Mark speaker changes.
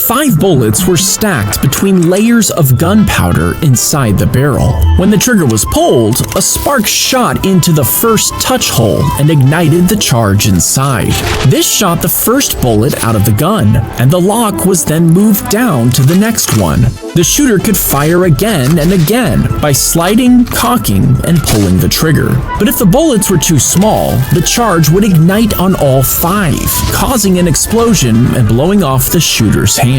Speaker 1: 5 bullets were stacked between layers of gunpowder inside the barrel. When the trigger was pulled, a spark shot into the first touch hole and ignited the charge inside. This shot the first bullet out of the gun, and the lock was then moved down to the next one. The shooter could fire again and again by sliding, cocking, and pulling the trigger. But if the bullets were too small, the charge would ignite on all 5, causing an explosion and blowing off the shooter's hand.